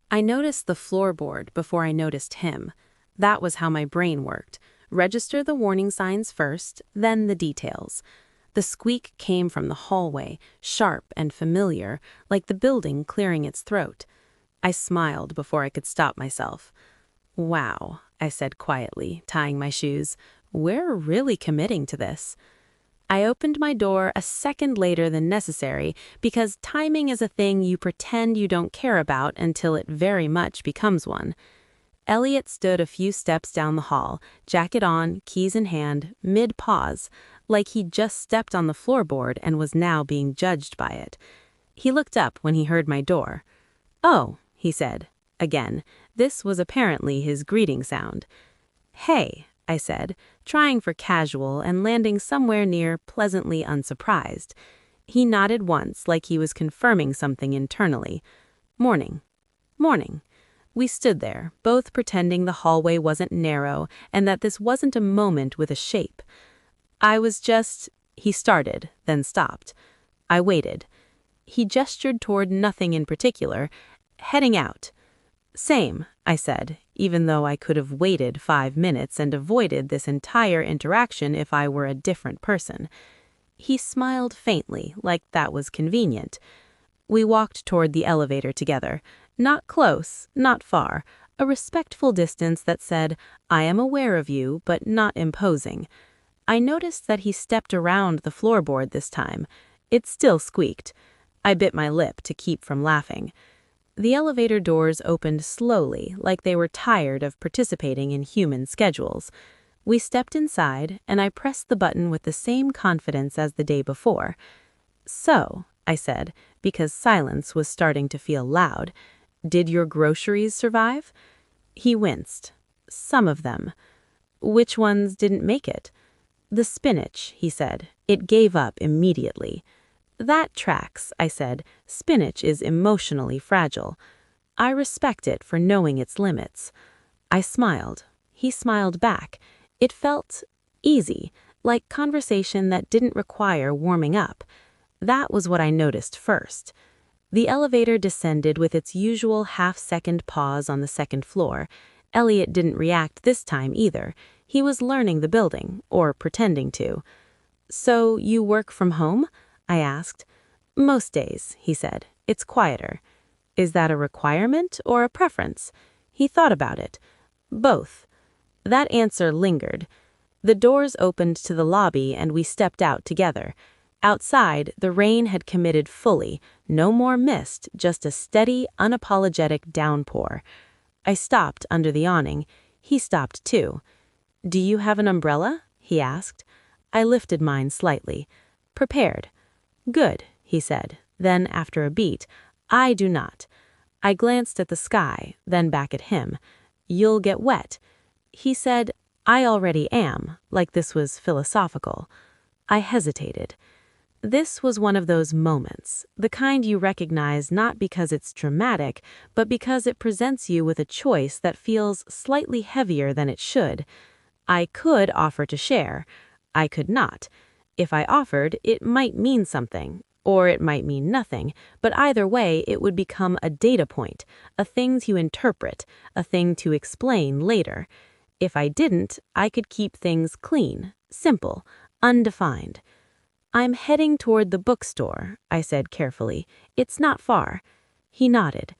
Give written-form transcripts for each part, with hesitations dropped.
I noticed the floorboard before I noticed him. That was how my brain worked. Register the warning signs first, then the details. The squeak came from the hallway, sharp and familiar, like the building clearing its throat. I smiled before I could stop myself. "Wow," I said quietly, tying my shoes. "We're really committing to this." I opened my door a second later than necessary because timing is a thing you pretend you don't care about until it very much becomes one. Elliot stood a few steps down the hall, jacket on, keys in hand, mid-pause, like he'd just stepped on the floorboard and was now being judged by it. He looked up when he heard my door. "Oh," he said. Again, this was apparently his greeting sound. "Hey," I said, trying for casual and landing somewhere near pleasantly unsurprised. He nodded once like he was confirming something internally. "Morning." "Morning." We stood there, both pretending the hallway wasn't narrow and that this wasn't a moment with a shape. "I was just—" he started, then stopped. I waited. He gestured toward nothing in particular. "Heading out." "Same," I said, even though I could have waited 5 minutes and avoided this entire interaction if I were a different person. He smiled faintly, like that was convenient. We walked toward the elevator together. Not close, not far. A respectful distance that said, "I am aware of you, but not imposing." I noticed that he stepped around the floorboard this time. It still squeaked. I bit my lip to keep from laughing. The elevator doors opened slowly, like they were tired of participating in human schedules. We stepped inside, and I pressed the button with the same confidence as the day before. "So," I said, because silence was starting to feel loud, "did your groceries survive?" He winced. "Some of them." "Which ones didn't make it?" "The spinach," he said. "It gave up immediately." "That tracks," I said. "Spinach is emotionally fragile. I respect it for knowing its limits." I smiled. He smiled back. It felt easy, like conversation that didn't require warming up. That was what I noticed first. The elevator descended with its usual half-second pause on the second floor. Elliot didn't react this time either. He was learning the building, or pretending to. "So you work from home?" I asked. "Most days," he said. "It's quieter." "Is that a requirement or a preference?" He thought about it. "Both." That answer lingered. The doors opened to the lobby and we stepped out together. Outside, the rain had committed fully. No more mist, just a steady, unapologetic downpour. I stopped under the awning. He stopped too. "Do you have an umbrella?" he asked. I lifted mine slightly. "Prepared." "Good," he said. Then, after a beat, "I do not." I glanced at the sky, then back at him. "You'll get wet." He said, "I already am," like this was philosophical. I hesitated. This was one of those moments, the kind you recognize not because it's dramatic, but because it presents you with a choice that feels slightly heavier than it should. I could offer to share. I could not. If I offered, it might mean something, or it might mean nothing, but either way it would become a data point, a thing to interpret, a thing to explain later. If I didn't, I could keep things clean, simple, undefined. "I'm heading toward the bookstore," I said carefully. "It's not far." He nodded.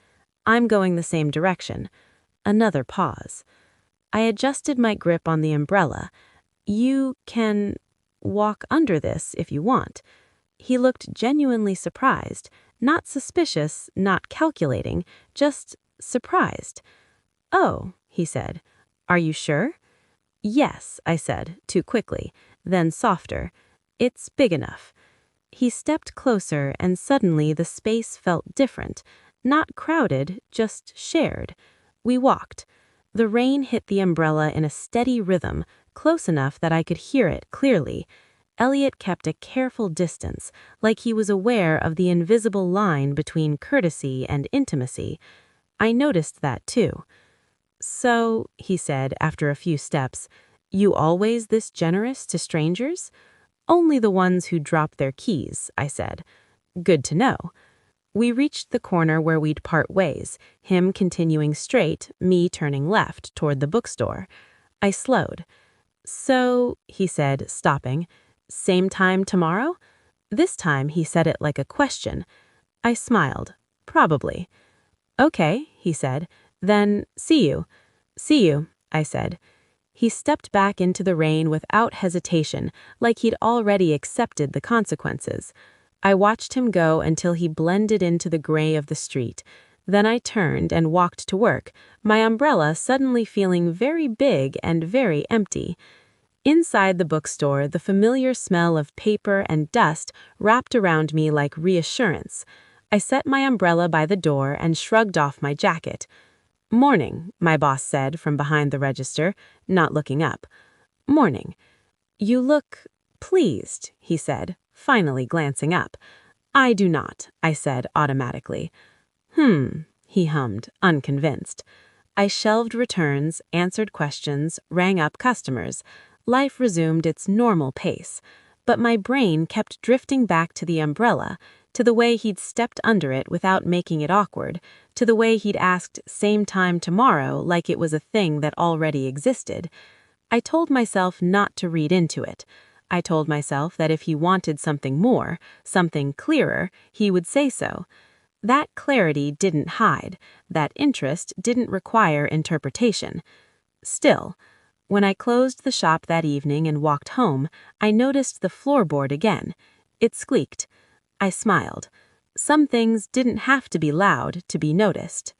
"I'm going the same direction." Another pause. I adjusted my grip on the umbrella. "You can walk under this if you want." He looked genuinely surprised, not suspicious, not calculating, just surprised. "Oh," he said. "Are you sure?" "Yes," I said, too quickly, then softer. "It's big enough." He stepped closer and suddenly the space felt different, not crowded, just shared. We walked. The rain hit the umbrella in a steady rhythm, close enough that I could hear it clearly. Elliot kept a careful distance, like he was aware of the invisible line between courtesy and intimacy. I noticed that too. "So," he said after a few steps, "you always this generous to strangers?" "Only the ones who drop their keys," I said. "Good to know." We reached the corner where we'd part ways, him continuing straight, me turning left toward the bookstore. I slowed. "So," he said, stopping, "same time tomorrow?" This time he said it like a question. I smiled. "Probably." "Okay," he said. "Then see you." "See you," I said. He stepped back into the rain without hesitation, like he'd already accepted the consequences. I watched him go until he blended into the gray of the street. Then I turned and walked to work, my umbrella suddenly feeling very big and very empty. Inside the bookstore, the familiar smell of paper and dust wrapped around me like reassurance. I set my umbrella by the door and shrugged off my jacket. "Morning," my boss said from behind the register, not looking up. "Morning. You look pleased," he said, finally glancing up. "I do not," I said automatically. He hummed, unconvinced. I shelved returns, answered questions, rang up customers. Life resumed its normal pace, but my brain kept drifting back to the umbrella, to the way he'd stepped under it without making it awkward, to the way he'd asked "same time tomorrow" like it was a thing that already existed. I told myself not to read into it. I told myself that if he wanted something more, something clearer, he would say so. That clarity didn't hide. That interest didn't require interpretation. Still, when I closed the shop that evening and walked home, I noticed the floorboard again. It squeaked. I smiled. Some things didn't have to be loud to be noticed.